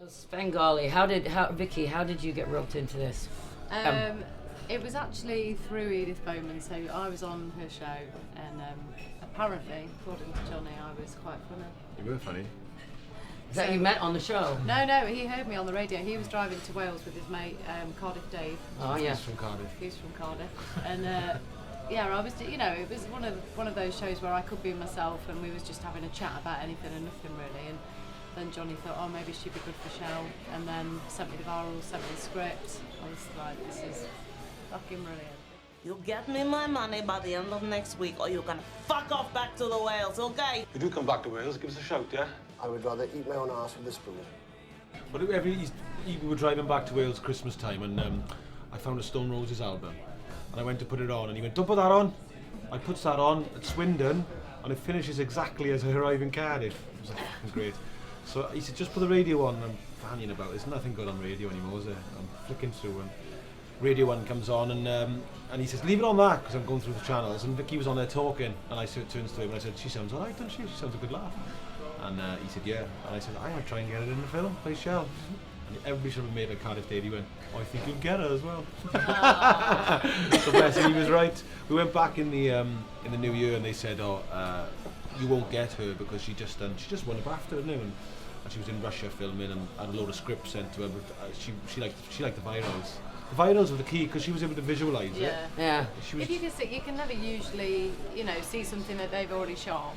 Svengali, Vicky, how did you get roped into this? It was actually through Edith Bowman, so I was on her show, and apparently, according to Jonny, I was quite funny. You were funny. Is that you met on the show? No, he heard me on the radio. He was driving to Wales with his mate, Cardiff Dave. Oh, yeah. He's from Cardiff. He's from Cardiff. And I was, it was one of those shows where I could be myself, and we was just having a chat about anything and nothing really. And then Jonny thought, oh, maybe she'd be good for Shell, and then sent me the viral, sent me the script. I was like, this is fucking brilliant. You'll get me my money by the end of next week, or you can fuck off back to the Wales, okay? If you do come back to Wales, give us a shout, yeah? I would rather eat my own arse with a spoon. But we were driving back to Wales Christmas time, and I found a Stone Roses album, and I went to put it on, and he went, don't put that on. I puts that on at Swindon, and it finishes exactly as I arrive in Cardiff. It was like, fucking great. So he said, just put the radio on. And I'm fanning about. There's nothing good on radio anymore, is there? I'm flicking through, and Radio 1 comes on, and he says, leave it on that, because I'm going through the channels, and Vicky was on there talking, and I turns to him and I said, she sounds alright, doesn't she? She sounds a good laugh. And he said, yeah. And I said, I might try and get it in the film, play Shell. And everybody should have made a Cardiff Dave. He went, oh, I think you'll get her as well. So bless him, he was right. We went back in the new year, and they said, you won't get her because she just won a BAFTA, didn't and she was in Russia filming and had a load of scripts sent to her, but she liked the virals. The virals were the key because she was able to visualise it. Yeah. If you can see, you can never usually, see something that they've already shot.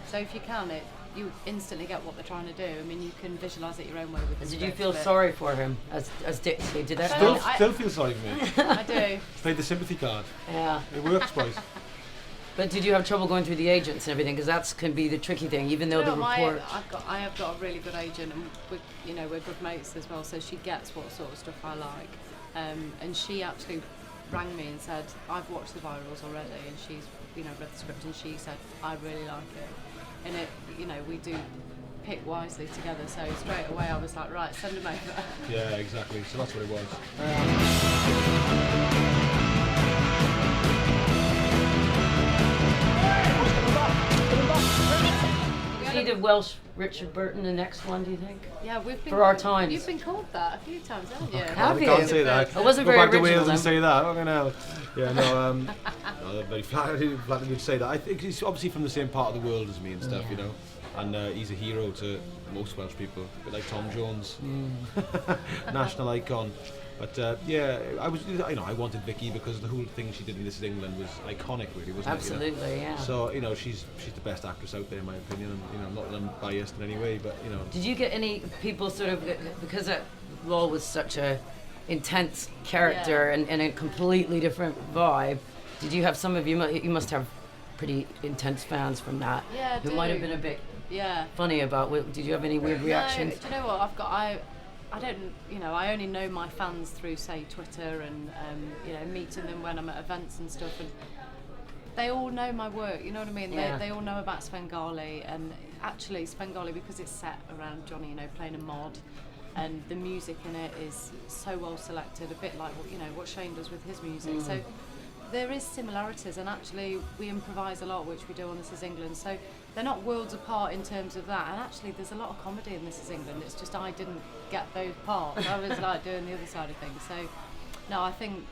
So if you can, you instantly get what they're trying to do. I mean, you can visualise it your own way with the Did you feel sorry for him as Dixie? Did that still feel sorry for me? I do. Played the sympathy card. Yeah. It works, boys. But did you have trouble going through the agents and everything? Because that can be the tricky thing, even though the report... I have got a really good agent, and we're good mates as well, so she gets what sort of stuff I like. And she actually rang me and said, I've watched the virals already, and she's read the script, and she said, I really like it. And we do pick wisely together, so straight away I was like, right, send them over. Yeah, exactly, so that's what it was. We need a Welsh Richard Burton, the next one, do you think? Yeah, we've been... For our times. You've been called that a few times, haven't you? Have you? Can't say that. I wasn't Go very back to original Wales and then. say that. Fucking hell. Yeah, no, no, very flattered you to say that. I think he's obviously from the same part of the world as me and stuff, and he's a hero to most Welsh people, a bit like Tom Jones, national icon. But I wanted Vicky because the whole thing she did in This Is England was iconic, really, wasn't Absolutely, it? yeah. So she's the best actress out there, in my opinion, and not that I'm biased in any way, but Did you get any people sort of, because Law was such a intense character and a completely different vibe? Did you have some of you must have pretty intense fans from that? Yeah, who might have been a bit funny about. Did you have any weird reactions? Do you know what I don't, I only know my fans through, say, Twitter and, meeting them when I'm at events and stuff, and they all know my work, you know what I mean? Yeah. They all know about Svengali, and actually Svengali, because it's set around Jonny, playing a mod, and the music in it is so well selected, a bit like what Shane does with his music. So there is similarities, and actually we improvise a lot, which we do on This Is England, so they're not worlds apart in terms of that. And actually there's a lot of comedy in This Is England, it's just I didn't get those parts. I was like doing the other side of things. So no, I think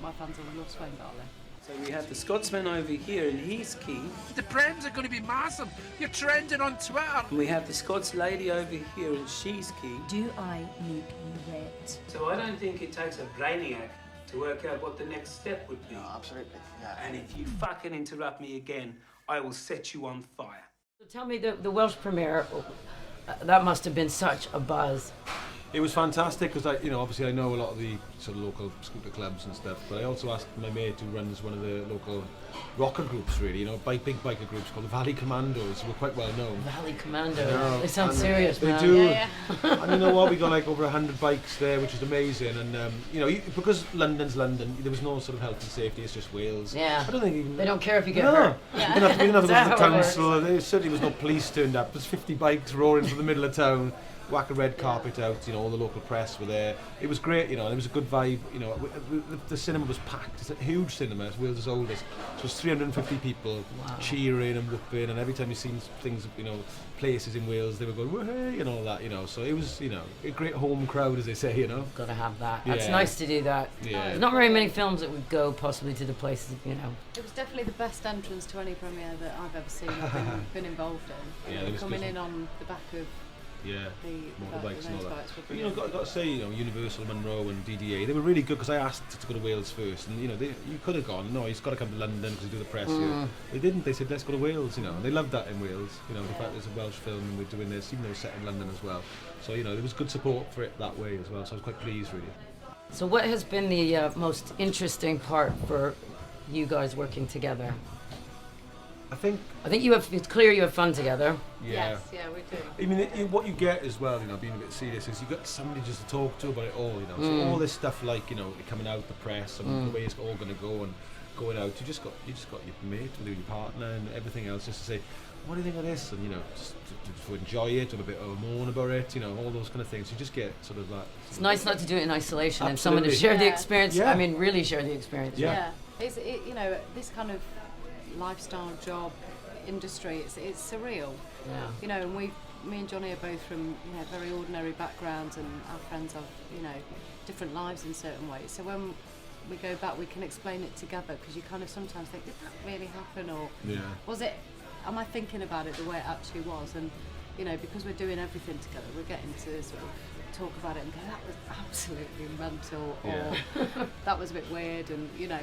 my fans will love Svengali. So we have the Scotsman over here, and he's key. The Prens are going to be massive. You're trending on Twitter. And we have the Scots lady over here, and she's key. Do I make you wet? So I don't think it takes a brainiac to work out what the next step would be. No, absolutely, yeah. And if you fucking interrupt me again, I will set you on fire. So tell me, the Welsh premiere, that must have been such a buzz. It was fantastic because obviously I know a lot of the sort of local scooter clubs and stuff, but I also asked my mate who runs one of the local rocker groups, really, big biker groups called the Valley Commandos, who were quite well known. Valley Commandos. They sound serious, they man. Do. Yeah. And you know what? We got like over 100 bikes there, which is amazing. And because London's London, there was no sort of health and safety. It's just Wales. Yeah. I don't think even they don't care if you get hurt. We didn't have to go to the council. There certainly was no police turned up. There's 50 bikes roaring through the middle of town. whack a red carpet out, you know, all the local press were there. It was great, you know, and it was a good vibe, you know. The cinema was packed. It's a huge cinema, it's Wales' oldest. So it was 350 people cheering and whooping, and every time you seen things, you know, places in Wales, they were going, "Woohoo!" and all that, you know. So it was, you know, a great home crowd, as they say, you know. Gotta have that. It's Yeah. nice to do that. Yeah. There's not very many films that would go possibly to the places, you know. It was definitely the best entrance to any premiere that I've ever seen. I've been involved in. Yeah, there was Coming good- in on the back of Yeah, the motorbikes and all that. motorbikes were But you know, brilliant. got to say, you know, Universal, Monroe and DDA, they were really good because I asked to go to Wales first, and you know, you could have gone, no, he's got to come to London because you do the press here. They didn't. They said, let's go to Wales, you know, and they loved that in Wales. You know, the fact there's a Welsh film and we're doing this, even though it's set in London as well. So you know, there was good support for it that way as well. So I was quite pleased, really. So what has been the most interesting part for you guys working together? I think. It's clear you have fun together. Yeah. Yes, yeah, we do. I mean, what you get as well, you know, being a bit serious, is you got somebody just to talk to about it all, you know. So all this stuff, like, you know, coming out the press and the way it's all going to go and going out, you just got your mate with your partner and everything else, just to say, what do you think of this? And you know, just to enjoy it, have a bit of a moan about it, you know, all those kind of things. You just get sort of that. It's nice not to do it in isolation and someone to Absolutely. share the Yeah. experience. Yeah. I mean, really share the experience. Yeah. You know, this kind of lifestyle job industry, it's surreal. Yeah. You know, and me and Jonny are both from, you know, very ordinary backgrounds, and our friends have, you know, different lives in certain ways. So when we go back, we can explain it together, because you kind of sometimes think, did that really happen, or was it? Am I thinking about it the way it actually was? And you know, because we're doing everything together, we're getting to sort of talk about it and go, that was absolutely mental, or that was a bit weird, and you know,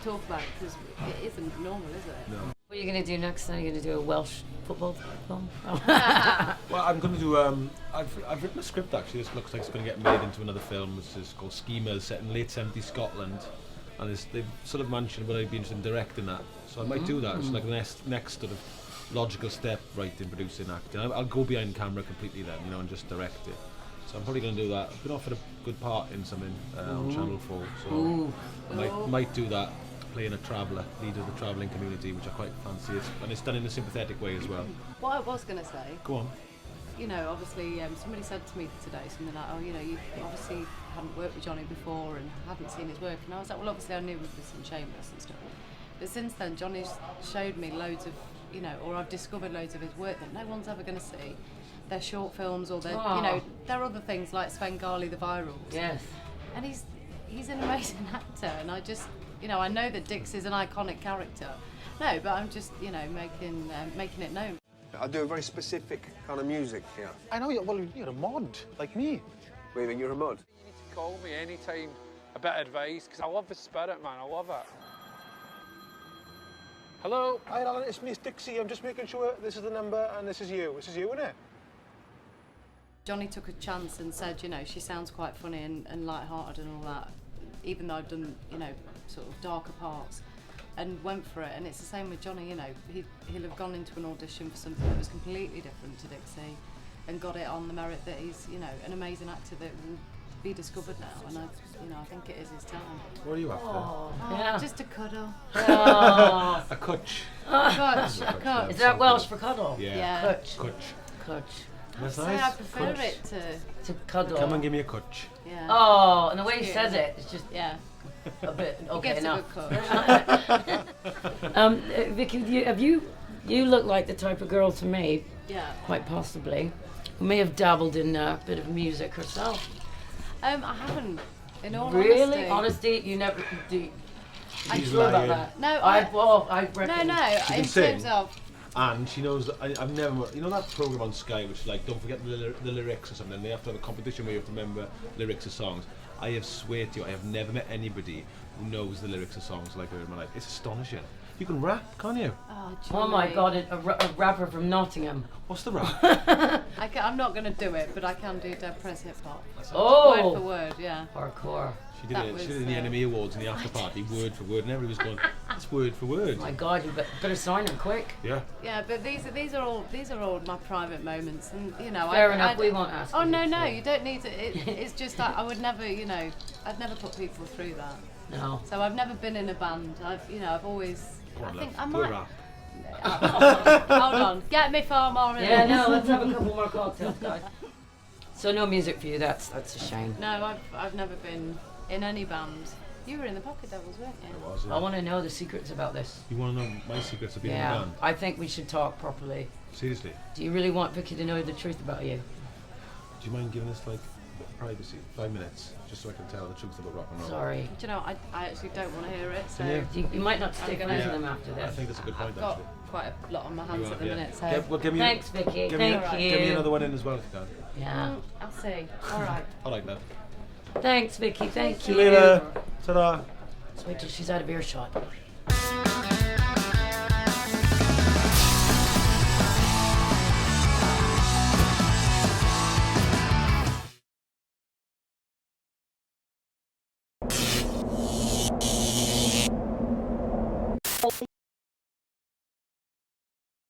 talk about it, because it isn't normal, is it? No. What are you going to do next then? Are you going to do a Welsh football film? Well, I'm going to do. I've written a script actually. This looks like it's going to get made into another film. Which is called Schemers, set in late '70s Scotland, and they've sort of mentioned whether I'd be interested in directing that. So I might do that. It's like the next sort of logical step, writing, producing, acting. I'll go behind camera completely then, you know, and just direct it. So I'm probably going to do that. I've been offered a good part in something on Channel 4, so I might do that. Playing a traveller, leader of the travelling community, which I quite fancy, and it's done in a sympathetic way as well. What I was going to say, Go on. you know, obviously somebody said to me today something like, oh, you know, you obviously hadn't worked with Jonny before and hadn't seen his work, and I was like, well, obviously I knew he was in Shameless and stuff, but since then Jonny's showed me loads of, you know, or I've discovered loads of his work that no one's ever going to see. Their short films, or their, you know, there are other things like Svengali, the virals. Yes. And he's an amazing actor, and I just, you know, I know that Dix is an iconic character. No, but I'm just, you know, making it known. I do a very specific kind of music here. I know, well, you're a mod, like me. What do you think, you're a mod? You need to call me anytime, a bit of advice, because I love the spirit, man, I love it. Hello? Hi, Alan, it's me, it's Dixie. I'm just making sure this is the number and this is you. This is you, isn't it? Jonny took a chance and said, you know, she sounds quite funny and light-hearted and all that, even though I'd done, you know, sort of darker parts, and went for it. And it's the same with Jonny, you know, he'll have gone into an audition for something that was completely different to Dixie and got it on the merit that he's, you know, an amazing actor that will be discovered now, and I think it is his time. What are you after? Yeah. Just a cuddle. Oh. A cutch. A cuddle. Is that Welsh for cuddle? Yeah. Cutch. Cutch. Cutch. That's So I nice. prefer Cutch. it to, To cuddle. Come and give me a cutch. yeah. Oh, and the way he Cute. says it, it's just Yeah. a bit He okay gets enough. a good cuddle. Vicky, you look like the type of girl to me, Yeah. quite possibly, who may have dabbled in a bit of music herself. I haven't. In all Really? honesty. Honesty, you never do. Are you He's sure about lying. that? No, I reckon. No. can In sing. terms of, And she knows that I've never, you know that program on Sky which is like, don't forget the lyrics or something, and they have to have a competition where you have to remember lyrics of songs. I have swear to you, I have never met anybody who knows the lyrics of songs like her in my life. It's astonishing. You can rap, can't you? Oh my Jonny. God, a rapper from Nottingham. What's the rap? I'm not going to do it, but I can do Dead Press Hip Hop. Oh! Word for word, yeah. Hardcore. She did That it. She did was, it in the Enemy Awards in the after party, word for word, and everybody was going, that's word for word. Oh my God, you better sign her quick. Yeah. Yeah, but these are all my private moments, and you know. Fair enough, we won't ask Oh you no, for- you don't need to. It's just that I would never, you know, I'd never put people through that. No. So I've never been in a band. I've always. Come on, I think love. I Do a might. rap. Hold on, get me far more in. Yeah, no, let's have a couple more cocktails, guys. So no music for you. That's a shame. No, I've never been in any band. You were in the Pocket Devils, weren't you? I was, yeah. I want to know the secrets about this. You want to know my secrets of being in a band? I think we should talk properly. Seriously? Do you really want Vicky to know the truth about you? Do you mind giving us like privacy? 5 minutes, just so I can tell the truth about rock and roll. Sorry. Do you know, I actually don't want to hear it. So Can You might not stick I'm with gonna- them after I this. think that's a good point I've got actually. quite a lot on my hands at the Yeah. minute. So Well, give me Thanks, Vicky. give Thank me, you. Give me another one in as well if you can. Yeah. I'll see. All right. I like that. Thanks, Vicky. Thank See you. you later. Ta-da. Let's wait till she's out of earshot.